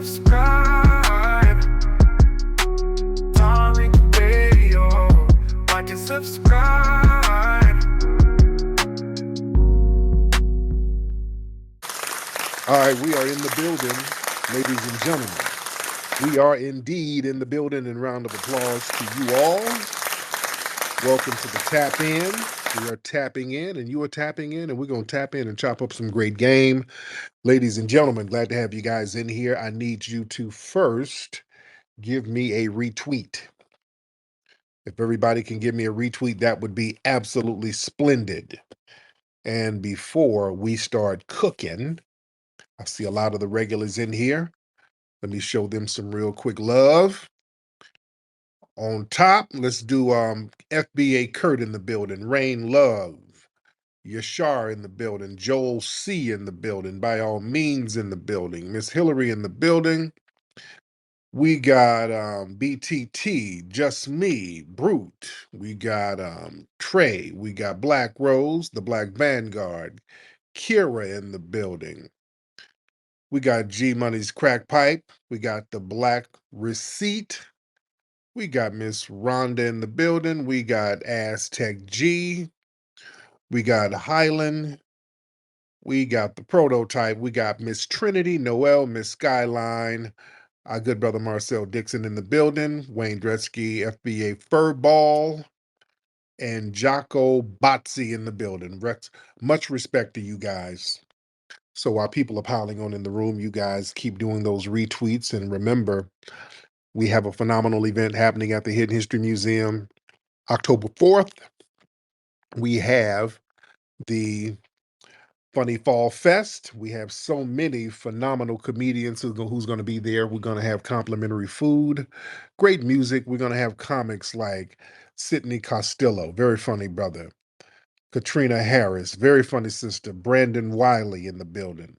subscribe. Tariq Radio. Like and subscribe. All right, we are in the building, ladies and gentlemen. We are indeed in the building, and round of applause to you all. Welcome to the Tap In. We are tapping in, and you are tapping in, and we're going to tap in and chop up some great game. Ladies and gentlemen, glad to have you guys in here. I need you to first give me a retweet. If everybody can give me a retweet, that would be absolutely splendid. And before we start cooking, I see a lot of the regulars in here. Let me show them some real quick love. On top, let's do FBA Kurt in the building, Rain Love, Yashar in the building, Joel C in the building, by all means in the building, Miss Hillary in the building. We got BTT, Just Me, Brute. We got Trey. We got Black Rose, the Black Vanguard, Kira in the building. We got G Money's Crack Pipe. We got the Black Receipt. We got Miss Rhonda in the building. We got Aztec G. We got Highland. We got the Prototype. We got Miss Trinity, Noel, Miss Skyline. Our good brother Marcel Dixon in the building. Wayne Dretzky, FBA Furball. And Jocko Botsy in the building. Much respect to you guys. So while people are piling on in the room, you guys keep doing those retweets. And remember, we have a phenomenal event happening at the Hidden History Museum. October 4th, we have the Funny Fall Fest. We have so many phenomenal comedians who's going to be there. We're going to have complimentary food, great music. We're going to have comics like Sidney Costello, very funny brother. Katrina Harris, very funny sister. Brandon Wiley in the building.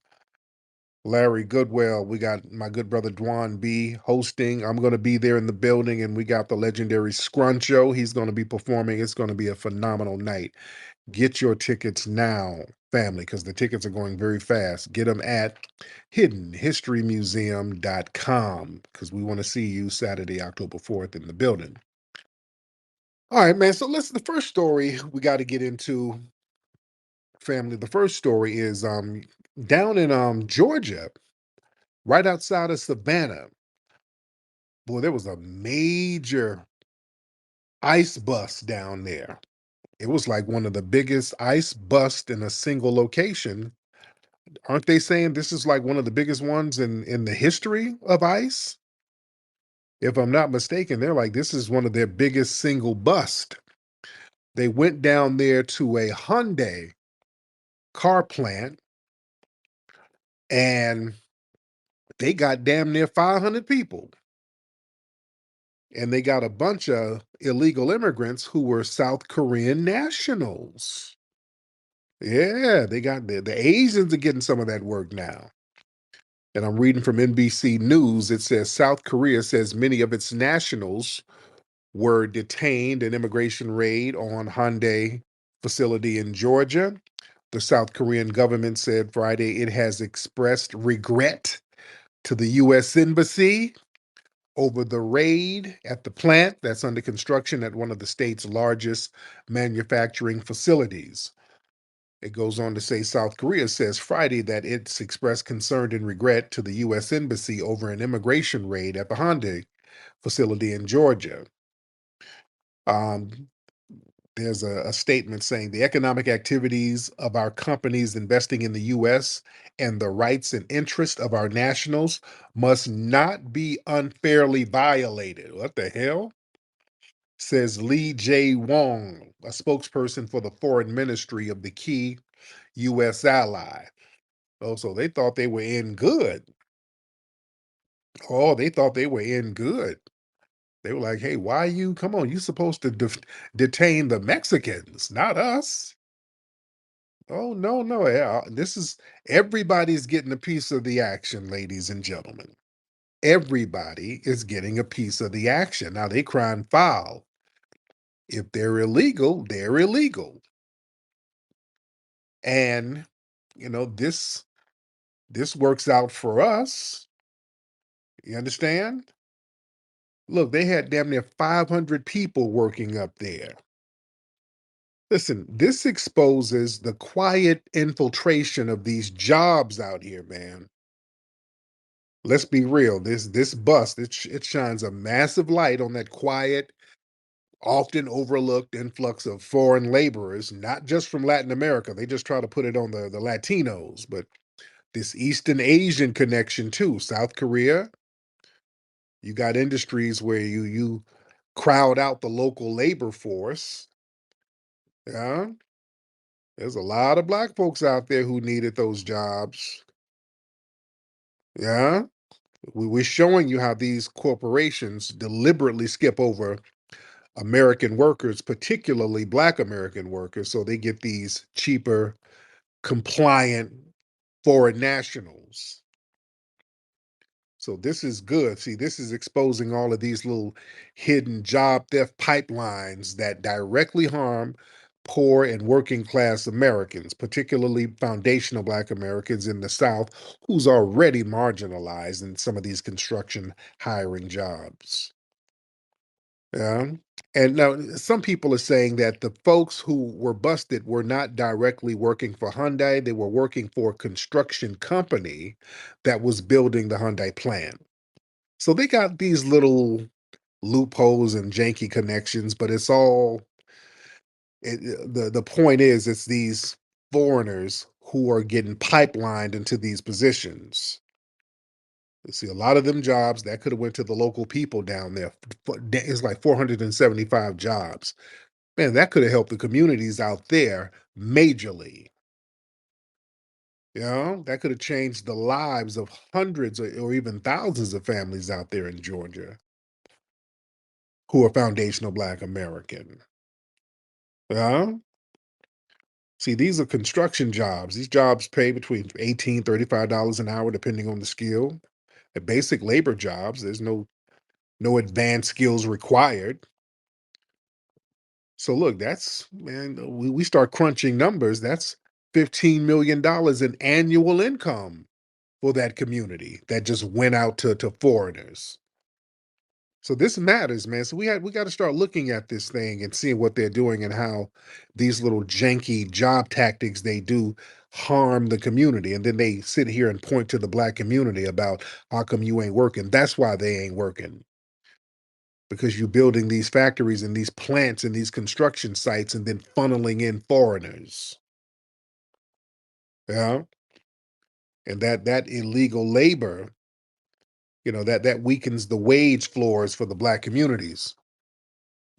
Larry Goodwell, we got my good brother Dwan B hosting. I'm going to be there in the building, and we got the legendary Scruncho. He's going to be performing. It's going to be a phenomenal night. Get your tickets now, family, because the tickets are going very fast. Get them at hiddenhistorymuseum.com because we want to see you Saturday, October 4th in the building. All right, man. So the first story we got to get into, family. The first story is down in Georgia, right outside of Savannah. Boy, there was a major ice bust down there. It was like one of the biggest ice busts in a single location. Aren't they saying this is like one of the biggest ones in the history of ice? If I'm not mistaken, they're like, this is one of their biggest single bust. They went down there to a Hyundai car plant and they got damn near 500 people. And they got a bunch of illegal immigrants who were South Korean nationals. Yeah, they got the Asians are getting some of that work now. And I'm reading from NBC News. It says South Korea says many of its nationals were detained in immigration raid on Hyundai facility in Georgia. The South Korean government said Friday it has expressed regret to the U.S. Embassy over the raid at the plant that's under construction at one of the state's largest manufacturing facilities. It goes on to say South Korea says Friday that it's expressed concern and regret to the U.S. Embassy over an immigration raid at the Hyundai facility in Georgia. There's a statement saying the economic activities of our companies investing in the U.S. and the rights and interests of our nationals must not be unfairly violated. What the hell? Says Lee Jae Wong, a spokesperson for the foreign ministry of the key U.S. ally. Oh, so they thought they were in good. Oh, they thought they were in good. They were like, hey, why you, come on, you're supposed to detain the Mexicans, not us. Oh, no, no. Yeah, this is, everybody's getting a piece of the action, ladies and gentlemen. Everybody is getting a piece of the action. Now, they crying foul. If they're illegal, they're illegal. And, this works out for us You understand? Look, they had damn near 500 people working up there. Listen, this exposes the quiet infiltration of these jobs out here, man. Let's be real. This bust it shines a massive light on that quiet, often overlooked influx of foreign laborers, not just from Latin America. They just try to put it on the Latinos, but this Eastern Asian connection too. South Korea, you got industries where you crowd out the local labor force. Yeah, there's a lot of black folks out there who needed those jobs. Yeah, we're showing you how these corporations deliberately skip over American workers, particularly black American workers, so they get these cheaper, compliant foreign nationals. So this is good. See, this is exposing all of these little hidden job theft pipelines that directly harm poor and working class Americans, particularly foundational black Americans in the South, who's already marginalized in some of these construction hiring jobs. Yeah. And now some people are saying that the folks who were busted were not directly working for Hyundai. They were working for a construction company that was building the Hyundai plant. So they got these little loopholes and janky connections, but it's all the point is it's these foreigners who are getting pipelined into these positions. You see, a lot of them jobs that could have went to the local people down there. It's like 475 jobs. Man, that could have helped the communities out there majorly. You know, that could have changed the lives of hundreds or even thousands of families out there in Georgia who are foundational Black American. Yeah. See, these are construction jobs. These jobs pay between 18, $35 an hour, depending on the skill. The basic labor jobs, there's no advanced skills required. So look, that's man, we start crunching numbers. That's $15 million in annual income for that community that just went out to foreigners. So this matters, man. So we got to start looking at this thing and seeing what they're doing and how these little janky job tactics they do harm the community. And then they sit here and point to the black community about how come you ain't working. That's why they ain't working. Because you're building these factories and these plants and these construction sites and then funneling in foreigners. Yeah. And that illegal labor, that weakens the wage floors for the black communities.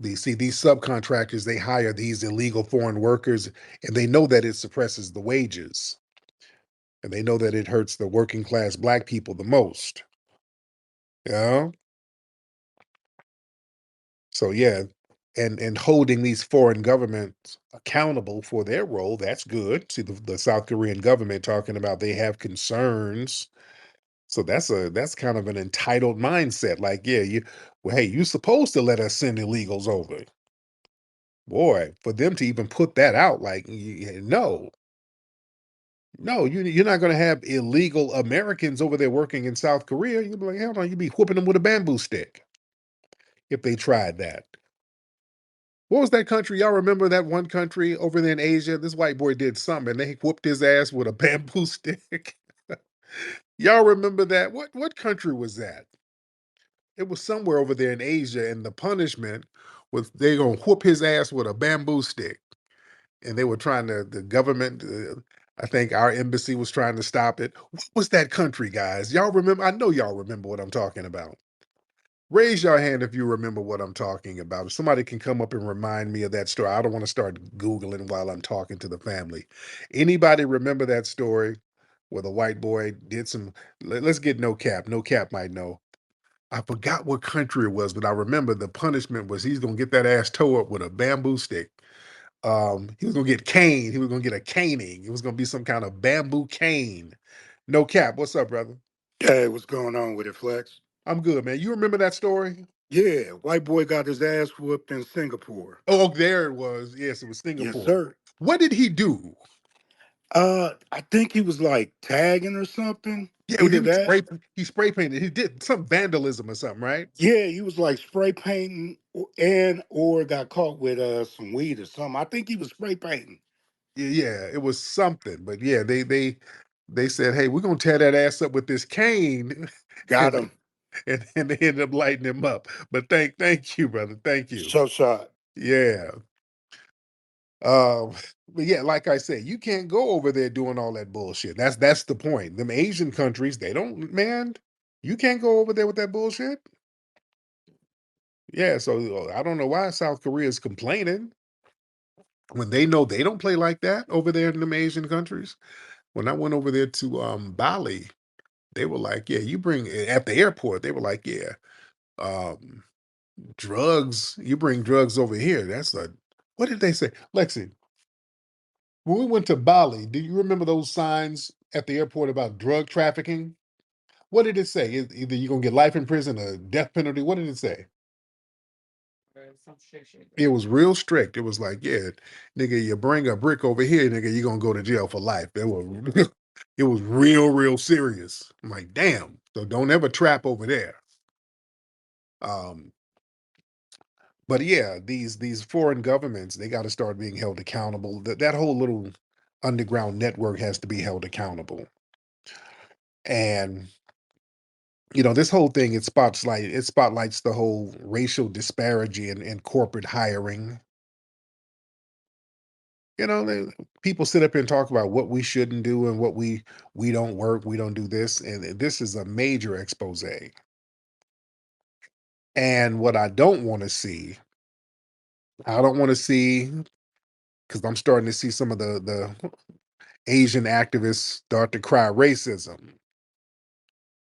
These subcontractors, they hire these illegal foreign workers and they know that it suppresses the wages. And they know that it hurts the working class black people the most. Yeah. So yeah, and holding these foreign governments accountable for their role, that's good. See the South Korean government talking about they have concerns. So that's kind of an entitled mindset. Like, yeah, hey, you supposed to let us send illegals over. Boy, for them to even put that out, like, no, no, you're not going to have illegal Americans over there working in South Korea. You'd be like, hell no, you'd be whooping them with a bamboo stick if they tried that. What was that country? Y'all remember that one country over there in Asia? This white boy did something and they whooped his ass with a bamboo stick. Y'all remember that? What country was that? It was somewhere over there in Asia, and the punishment was they gonna whoop his ass with a bamboo stick. And they were trying to the government. I think our embassy was trying to stop it. What was that country, guys? Y'all remember? I know y'all remember what I'm talking about. Raise your hand if you remember what I'm talking about. If somebody can come up and remind me of that story, I don't want to start Googling while I'm talking to the family. Anybody remember that story where the white boy did some, let's get no cap. No cap might know. I forgot what country it was, but I remember the punishment was he's going to get that ass toe up with a bamboo stick. He was going to get caned. He was going to get a caning. It was going to be some kind of bamboo cane. No cap. What's up, brother? Hey, what's going on with it, Flex? I'm good, man. You remember that story? Yeah, white boy got his ass whooped in Singapore. Oh, there it was. Yes, it was Yes, Singapore. sir. What did he do? I think he was like tagging or something. Yeah, Either he that. spray painted. He did some vandalism or something, right? Yeah, he was like spray painting and or got caught with some weed or something. I think he was spray painting. Yeah, it was something. But yeah, they said, "Hey, we're gonna tear that ass up with this cane," Got and him. and they ended up lighting him up. But thank you, brother. Thank you. So shot. Yeah. Um, but yeah, like I said, you can't go over there doing all that bullshit. That's the point. Them Asian countries, they don't, man. You can't go over there with that bullshit. Yeah, so I don't know why South Korea is complaining when they know they don't play like that over there in them Asian countries. When I went over there to Bali, they were like, "Yeah, you bring at the airport." They were like, "Yeah, um, drugs. You bring drugs over here. That's a what did they say, Lexi? When we went to Bali, do you remember those signs at the airport about drug trafficking? What did it say? Either you're gonna get life in prison or death penalty. What did it say? It was real strict. It was like, yeah, nigga, you bring a brick over here, nigga, you're gonna go to jail for life. It was it was real serious. I'm like, damn. So don't ever trap over there. Um, but yeah, these foreign governments, they got to start being held accountable. That whole little underground network has to be held accountable. And this whole thing it spotlights the whole racial disparity in corporate hiring. People sit up here and talk about what we shouldn't do and what we don't work, we don't do this, and this is a major expose. And what I don't want to see, because I'm starting to see some of the Asian activists start to cry racism.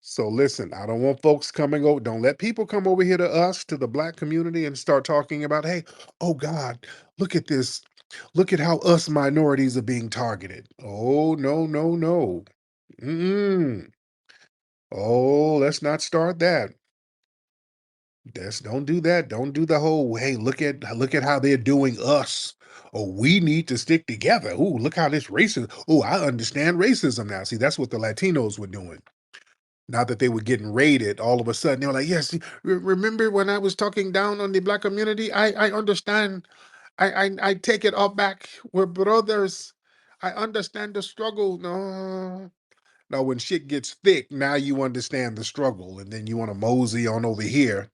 So listen, I don't want folks coming over. Don't let people come over here to us, to the black community, and start talking about, hey, oh God, look at this. Look at how us minorities are being targeted. Oh, no, no, no. Mm-mm. Oh, let's not start that. Don't do that. Don't do the whole, hey, look at how they're doing us. Oh, we need to stick together. Oh, look how this racism. Oh, I understand racism now. See, that's what the Latinos were doing. Now that they were getting raided, all of a sudden they were like, "Yes, remember when I was talking down on the black community? I understand. I take it all back. We're brothers. I understand the struggle." No, no. When shit gets thick, now you understand the struggle, and then you want to mosey on over here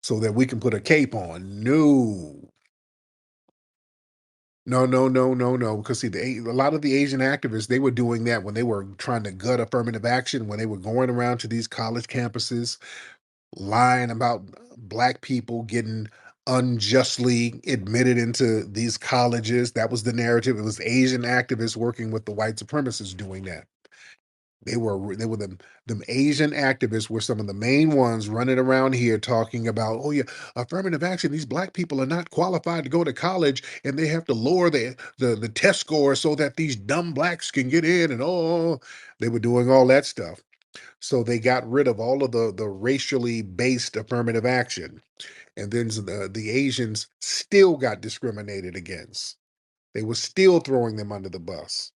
so that we can put a cape on. No, no, no, no, no, no. Because see, a lot of the Asian activists, they were doing that when they were trying to gut affirmative action, when they were going around to these college campuses lying about black people getting unjustly admitted into these colleges. That was the narrative. It was Asian activists working with the white supremacists doing that. They were them Asian activists were some of the main ones running around here talking about, oh yeah, affirmative action. These black people are not qualified to go to college, and they have to lower the test score so that these dumb blacks can get in. And they were doing all that stuff. So they got rid of all of the racially based affirmative action. And then the Asians still got discriminated against. They were still throwing them under the bus.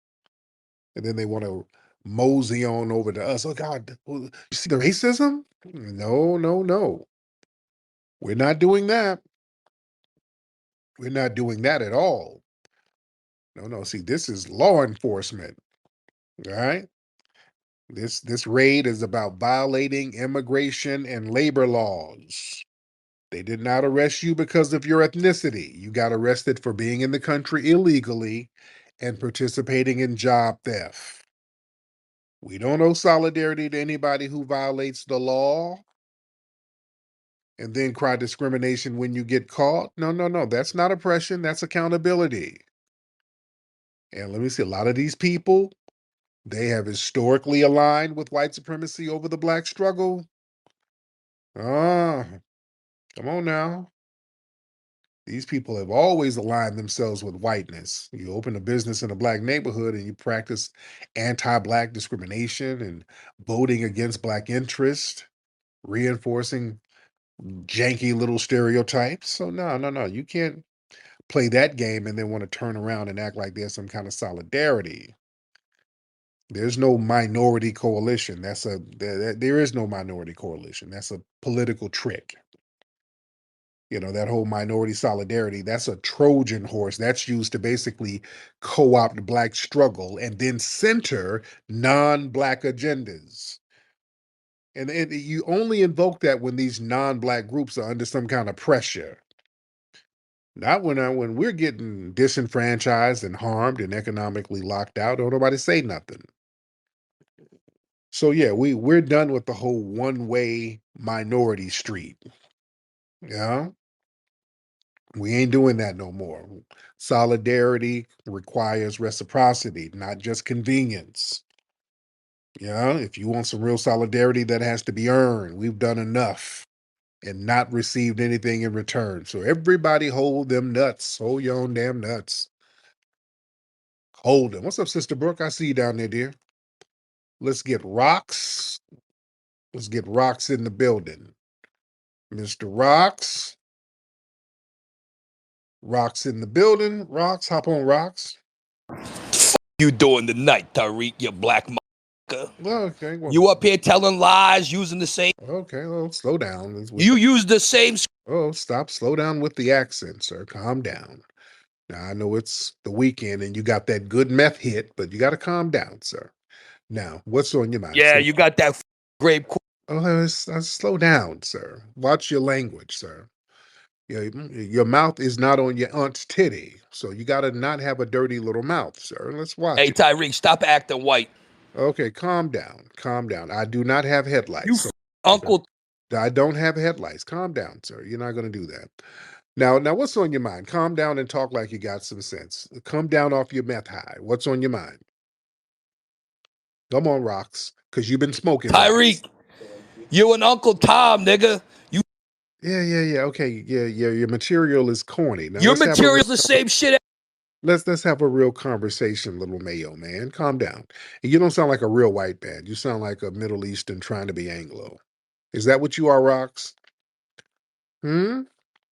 And then they want to mosey on over to us. Oh God, you see the racism? No, no, no. We're not doing that. We're not doing that at all. No, no. See, this is law enforcement. All right. This raid is about violating immigration and labor laws. They did not arrest you because of your ethnicity. You got arrested for being in the country illegally and participating in job theft. We don't owe solidarity to anybody who violates the law and then cry discrimination when you get caught. No, no, no. That's not oppression. That's accountability. And let me see, a lot of these people, they have historically aligned with white supremacy over the black struggle. Ah, come on now. These people have always aligned themselves with whiteness. You open a business in a black neighborhood and you practice anti-black discrimination and voting against black interest, reinforcing janky little stereotypes. So no, no, no. You can't play that game and then want to turn around and act like there's some kind of solidarity. There's no minority coalition. There is no minority coalition. That's a political trick. That whole minority solidarity, that's a Trojan horse. That's used to basically co-opt black struggle and then center non-black agendas. And you only invoke that when these non-black groups are under some kind of pressure. Not when we're getting disenfranchised and harmed and economically locked out. Don't nobody say nothing. So yeah, we're done with the whole one-way minority street. Yeah. We ain't doing that no more. Solidarity requires reciprocity, not just convenience. Yeah, if you want some real solidarity, that has to be earned. We've done enough and not received anything in return. So everybody hold them nuts. Hold your own damn nuts. Hold them. What's up, Sister Brooke? I see you down there, dear. Let's get rocks. Let's get rocks in the building. Mr. Rocks. Rocks in the building. Rocks, hop on Rocks. You doing tonight, Tariq, you black motherfucker? Okay. Well, You up here telling lies, using the same. okay, well, slow down. You use the same. Oh, stop. Slow down with the accent, sir. Calm down. Now, I know it's the weekend and you got that good meth hit, but you got to calm down, sir. Now, what's on your mind? Yeah, you got that grape. Oh, slow down, sir. Watch your language, sir. Your mouth is not on your aunt's titty, so you got to not have a dirty little mouth, sir. Let's watch Hey, it. Tariq, stop acting white. Okay, calm down. Calm down. I do not have headlights. You so uncle. I don't have headlights. Calm down, sir. You're not going to do that. Now, what's on your mind? Calm down and talk like you got some sense. Come down off your meth high. What's on your mind? Come on, Rocks, because you've been smoking. Tariq, you and Uncle Tom, nigga. You. Yeah. Okay, yeah. Your material is corny. Now, Your material's the same shit. Let's have a real conversation, little Mayo man. Calm down. And you don't sound like a real white man. You sound like a Middle Eastern trying to be Anglo. Is that what you are, Rocks?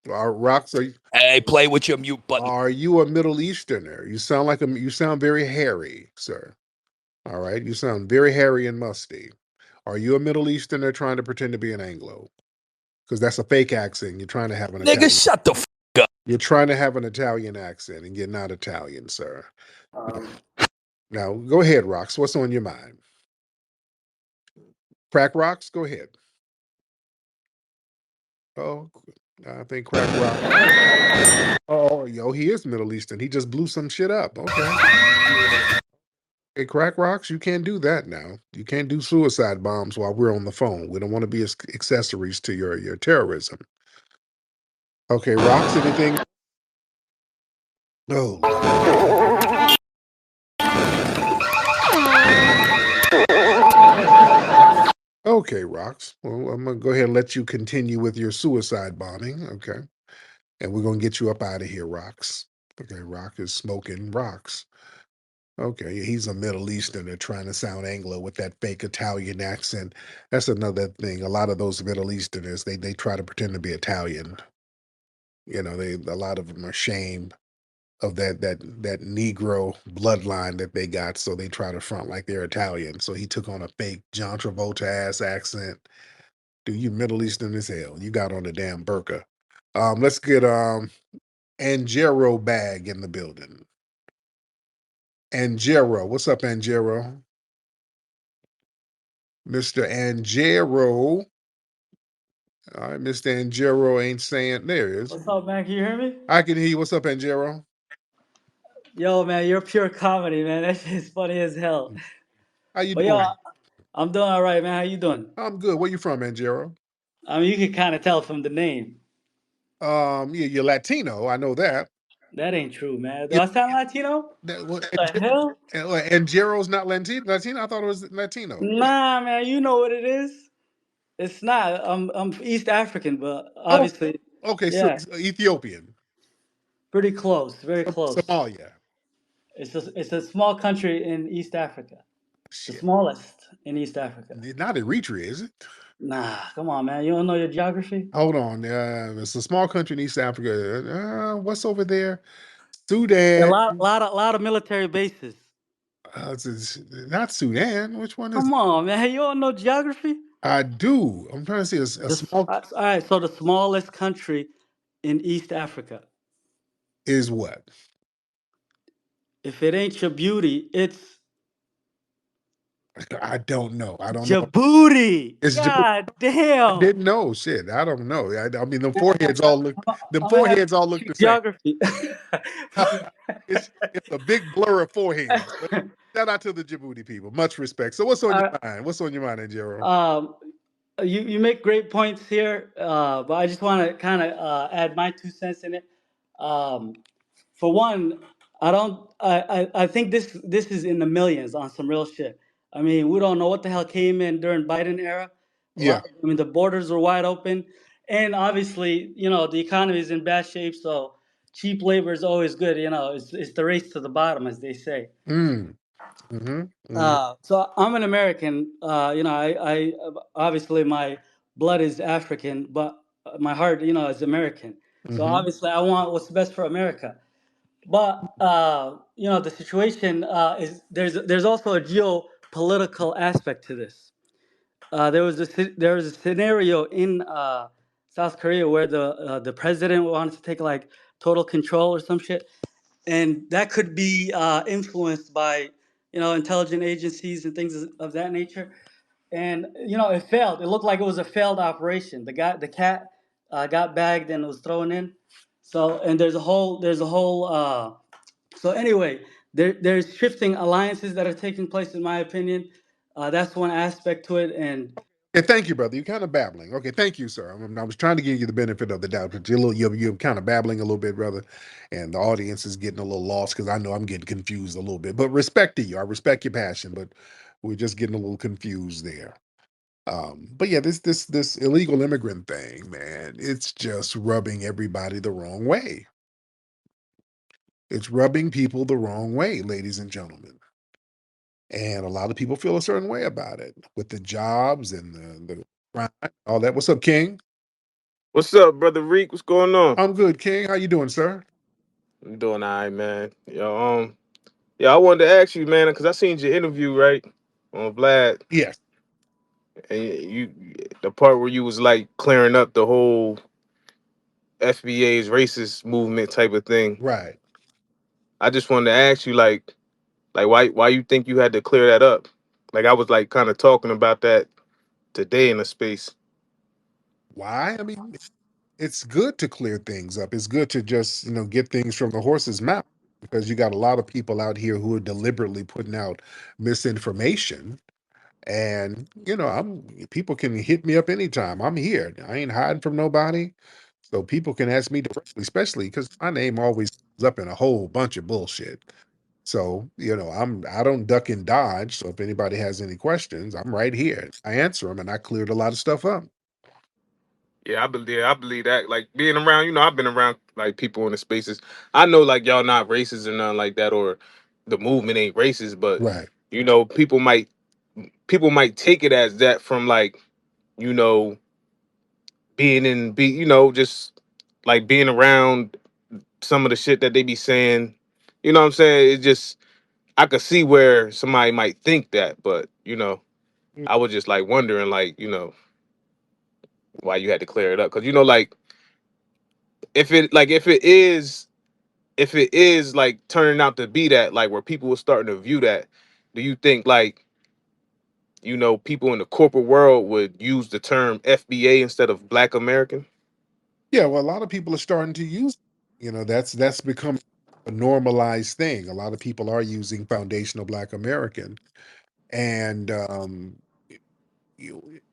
Rocks, are you? Hey, play with your mute button. Are you a Middle Easterner? You sound very hairy, sir. All right, you sound very hairy and musty. Are you a Middle Easterner trying to pretend to be an Anglo? Because that's a fake accent. You're trying to have an Nigga, Italian. shut the fuck up. You're trying to have an Italian accent, and you're not Italian, sir. Now, go ahead, Rocks. What's on your mind? Crack Rocks, go ahead. Oh, I think Crack Rock. Oh, he is Middle Eastern. He just blew some shit up. Okay. Hey, Crack Rocks, you can't do that now. You can't do suicide bombs while we're on the phone. We don't want to be accessories to your terrorism. Okay, Rocks, anything? Oh. Okay, Rocks. Well, I'm going to go ahead and let you continue with your suicide bombing. Okay. And we're going to get you up out of here, Rocks. Okay, Rock is smoking rocks. Okay, he's a Middle Easterner trying to sound Anglo with that fake Italian accent. That's another thing. A lot of those Middle Easterners, they try to pretend to be Italian. A lot of them are ashamed of that Negro bloodline that they got, so they try to front like they're Italian. So he took on a fake John Travolta ass accent. Dude, you Middle Eastern as hell. You got on a damn burqa. Let's get Angero Bag in the building. Angero, what's up, Angero? Mr. Angero. All right, Mr. Angero ain't saying. There he is. What's up, man? Can you hear me? I can hear you. What's up, Angero? Yo, man, you're pure comedy, man. That shit's funny as hell. How you But doing? yo, I'm doing all right, man. How you doing? I'm good. Where you from, Angero? I mean, you can kind of tell from the name. You're Latino. I know that. That ain't true, man. Do I sound Latino? What the hell? Angero's not Latino. I thought it was Latino. Nah, man. You know what it is. It's not. I'm East African, but obviously, Okay, yeah, so Ethiopian. pretty close. Very close. Somalia. It's a small country in East Africa. Shit. The smallest in East Africa. Not Eritrea, is it? Nah, come on, man. You don't know your geography? Hold on. It's a small country in East Africa. What's over there? Sudan. A lot of military bases. not Sudan. Which one is? Come on, man. Hey, you all know geography? I do. I'm trying to see a small All right, so the smallest country in East Africa. is what? If it ain't Djibouti, it's I don't know. I don't know. Djibouti. It's Djibouti. God I damn. didn't know. Shit, I don't know. I mean, the foreheads all look. The I'm gonna have to foreheads all teach look you the same. geography. It's a big blur of foreheads. But shout out to the Djibouti people. Much respect. So, what's on your Uh, mind? What's on your mind, Jero? um, you make great points here, but I just want to kind of add my 2 cents in it. Um, for one, I don't. I think this is in the millions on some real shit. I mean, we don't know what the hell came in during Biden era. A Yeah. lot. I mean, the borders were wide open, and obviously, the economy is in bad shape. So cheap labor is always good. It's the race to the bottom, as they say. Mm. Mm-hmm. Mm-hmm. So I'm an American. I obviously my blood is African, but my heart, is American. So Mm-hmm. obviously, I want what's best for America. But the situation is there's also a geopolitical aspect to this. There was a scenario in South Korea where the president wanted to take like total control or some shit, and that could be influenced by intelligent agencies and things of that nature. And it failed. It looked like it was a failed operation. The cat got bagged and was thrown in. So and there's a whole. So anyway, there's shifting alliances that are taking place, in my opinion. That's one aspect to it, and Okay, thank you, brother. You're kind of babbling. Okay, thank you, sir. I was trying to give you the benefit of the doubt, but you're kind of babbling a little bit, brother, and the audience is getting a little lost because I know I'm getting confused a little bit. But respect to you, I respect your passion, but we're just getting a little confused there. But yeah, this illegal immigrant thing, man, it's just rubbing everybody the wrong way. It's rubbing people the wrong way, ladies and gentlemen. And a lot of people feel a certain way about it with the jobs and the crime, all that. What's up, King? What's up, brother Reek? What's going on? I'm good, King. How you doing, sir? I'm doing all right, man. Yeah, I wanted to ask you, man, because I seen your interview right on Vlad, Yes. and the part where you was like clearing up the whole FBA's racist movement type of thing. Right. I just wanted to ask you, like why you think you had to clear that up? Like I was like kind of talking about that today in the space. Why? I mean, it's good to clear things up. It's good to just, get things from the horse's mouth because you got a lot of people out here who are deliberately putting out misinformation. And, people can hit me up anytime. I'm here. I ain't hiding from nobody. So people can ask me directly, especially because my name always comes up in a whole bunch of bullshit. So, I don't duck and dodge. So if anybody has any questions, I'm right here. I answer them and I cleared a lot of stuff up. Yeah, I believe that. Like being around, I've been around like people in the spaces. I know like y'all not racist or nothing like that, or the movement ain't racist, but Right. people might take it as that from like, you know, just like being around some of the shit that they be saying. You know what I'm saying? It just I could see where somebody might think that, but I was just like wondering like, why you had to clear it up. Cause like if it is like turning out to be that, like where people were starting to view that, do you think like people in the corporate world would use the term FBA instead of Black American? Yeah, well, a lot of people are starting to use it. That's become a normalized thing. A lot of people are using foundational Black American. And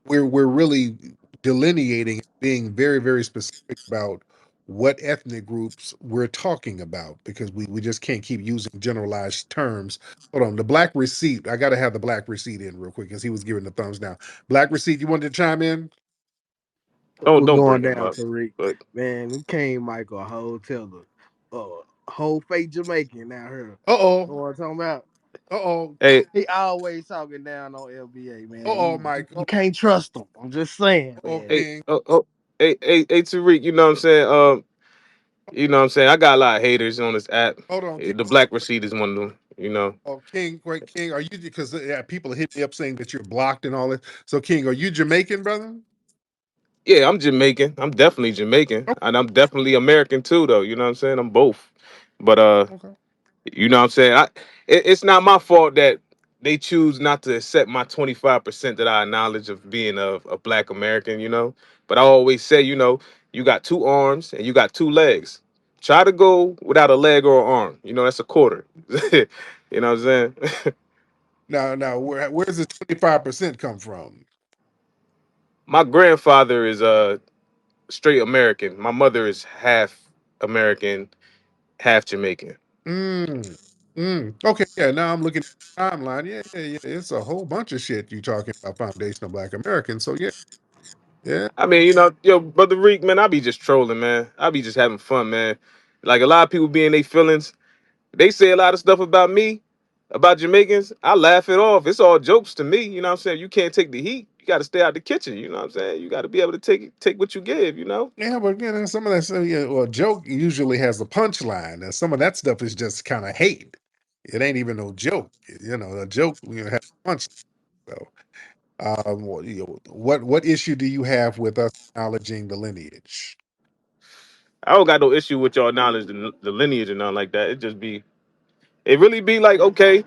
we're really delineating, being very, very specific about what ethnic groups we're talking about because we just can't keep using generalized terms. Hold on, the black receipt. I got to have the black receipt in real quick because he was giving the thumbs down. Black receipt, you wanted to chime in? Don't What's don't going bring him down, up. Tariq? But Man, we came Michael a whole teller. Whole fake Jamaican out here. Uh oh. Know what I'm talking about? Uh oh. hey He always talking down on LBA, Uh man. oh, You, Mike. you can't trust him. I'm just saying, Oh, man. hey King. hey Tariq, you know what I'm saying? You know what I'm saying? I got a lot of haters on this app. Hold on, King. The Black Receipt is one of them. You know. Oh, King, wait, King, are you, because yeah, people hit me up saying that you're blocked and all that. So, King, are you Jamaican, brother? Yeah, I'm Jamaican. I'm definitely Jamaican, Oh, and I'm definitely American too, though. You know what I'm saying? I'm both. But okay. you know what I'm saying? It's not my fault that they choose not to accept my 25% that I acknowledge of being a black American, you know? But I always say, you know, you got two arms and you got two legs. Try to go without a leg or an arm. You know, that's a quarter. You know what I'm saying? Now, where's the 25% come from? My grandfather is straight American. My mother is half American, half Jamaican. Mm, okay, yeah. Now I'm looking at the timeline. Yeah, yeah, yeah. It's a whole bunch of shit you talking about foundational Black Americans. So yeah, yeah. I mean, you know, yo, brother Reek, man, I be just trolling, man. I be just having fun, man. Like a lot of people be in their feelings. They say a lot of stuff about me, about Jamaicans. I laugh it off. It's all jokes to me. You know what I'm saying? You can't take the heat. You got to stay out the kitchen. You know what I'm saying? You got to be able to take what you give. You know? Yeah, but you know, some of that stuff, yeah, well, joke usually has a punchline, and some of that stuff is just kind of hate. It ain't even no joke. You know, a joke has a punch. So, what issue do you have with us acknowledging the lineage? I don't got no issue with y'all knowledge the lineage and nothing like that. It just be, it really be like, okay,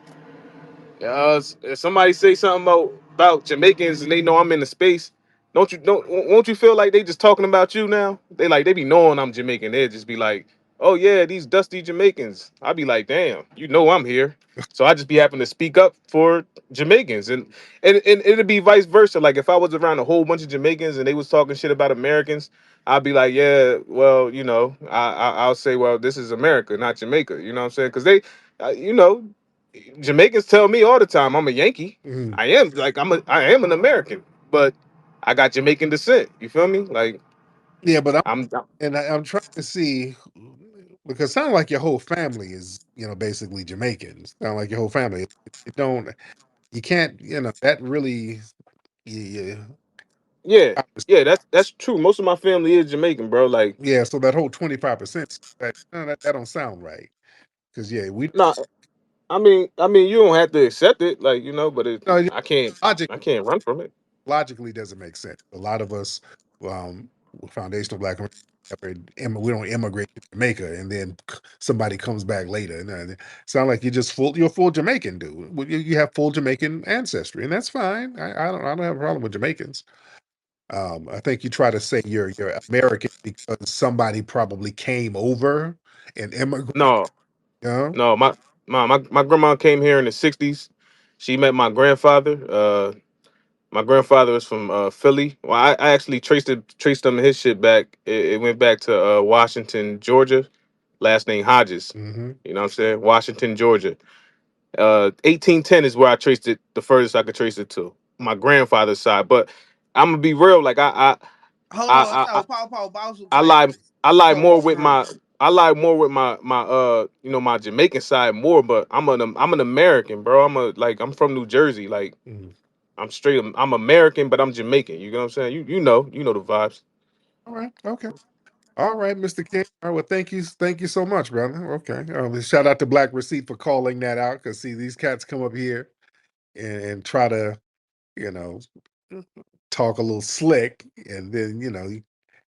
if somebody say something about Jamaicans and they know I'm in the space, don't won't you feel like they just talking about you now? They be knowing I'm Jamaican. They just be like, oh yeah, these dusty Jamaicans. I be like, damn, you know I'm here. So I just be having to speak up for Jamaicans, and it'd be vice versa. Like if I was around a whole bunch of Jamaicans and they was talking shit about Americans, I'd be like, yeah, well, you know, I'll say, well, this is America, not Jamaica. You know what I'm saying? Because they, you know, Jamaicans tell me all the time I'm a Yankee. Mhm. I am an American, but I got Jamaican descent. You feel me? Like Yeah, but I'm I'm trying to see because it sounds like your whole family is, basically Jamaicans. Sound like your whole family. You don't, you can't, that really, yeah, yeah, yeah. That's true. Most of my family is Jamaican, bro. Like yeah. So that whole 25%, that don't sound right. Because yeah, we no, I mean, you don't have to accept it, like you know, but no logic I can't run from it. logically doesn't make sense. A lot of us, foundational Black we don't immigrate to Jamaica, and then somebody comes back later, and sound like you're full Jamaican, dude. Well, you have full Jamaican ancestry, and that's fine. I don't have a problem with Jamaicans. I think you try to say you're American because somebody probably came over and immigrated. No, You know? no, my grandma came here in the '60s. She met my grandfather. My grandfather was from Philly. Well, I actually traced some of his shit back. It went back to Washington, Georgia. Last name Hodges. Hmm. You know what I'm saying? Washington, Georgia. 1810 is where I traced it. The furthest I could trace it to my grandfather's side. But I'm gonna be real. Like Hold on, I I, so Paul, boss, I wait. lie I lie So more with my I lie more with my you know my Jamaican side more. But I'm an American, bro. I'm from New Jersey. Like Hmm. I'm straight. I'm American, but I'm Jamaican. You know what I'm saying? You know the vibes. All right. Okay. All right, Mr. King. All right, well, thank you so much, brother. Okay. Shout out to Black Receipt for calling that out. Cause see, these cats come up here and try to, you know, talk a little slick, and then,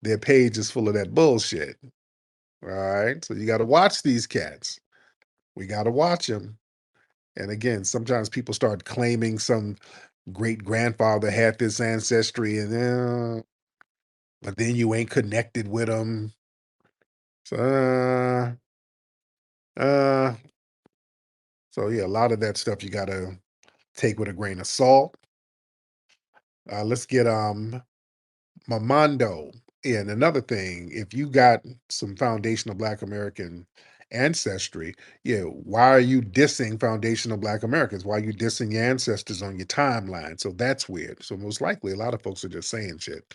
their page is full of that bullshit. All right. So you gotta watch these cats. We gotta watch them. And again, sometimes people start claiming some great grandfather had this ancestry, and but then you ain't connected with them. So, uh, so yeah, a lot of that stuff you gotta take with a grain of salt. Let's get Mamando. Yeah, and another thing, if you got some foundational Black American ancestry, yeah, why are you dissing foundational Black Americans? Why are you dissing your ancestors on your timeline? So that's weird. So most likely a lot of folks are just saying shit.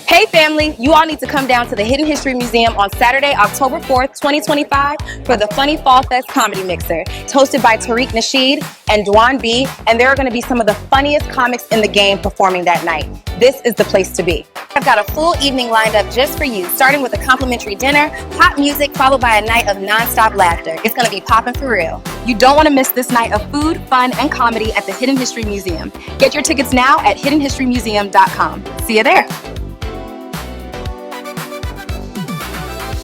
Hey family, you all need to come down to the Hidden History Museum on Saturday, October 4th, 2025 for the Funny Fall Fest Comedy Mixer. It's hosted by Tariq Nasheed and Dwan B, and there are going to be some of the funniest comics in the game performing that night. This is the place to be. I've got a full evening lined up just for you, starting with a complimentary dinner, pop music, followed by a night of non-stop laughter. It's going to be popping for real. You don't want to miss this night of food, fun, and comedy at the Hidden History Museum. Get your tickets now at hiddenhistorymuseum.com. See you there.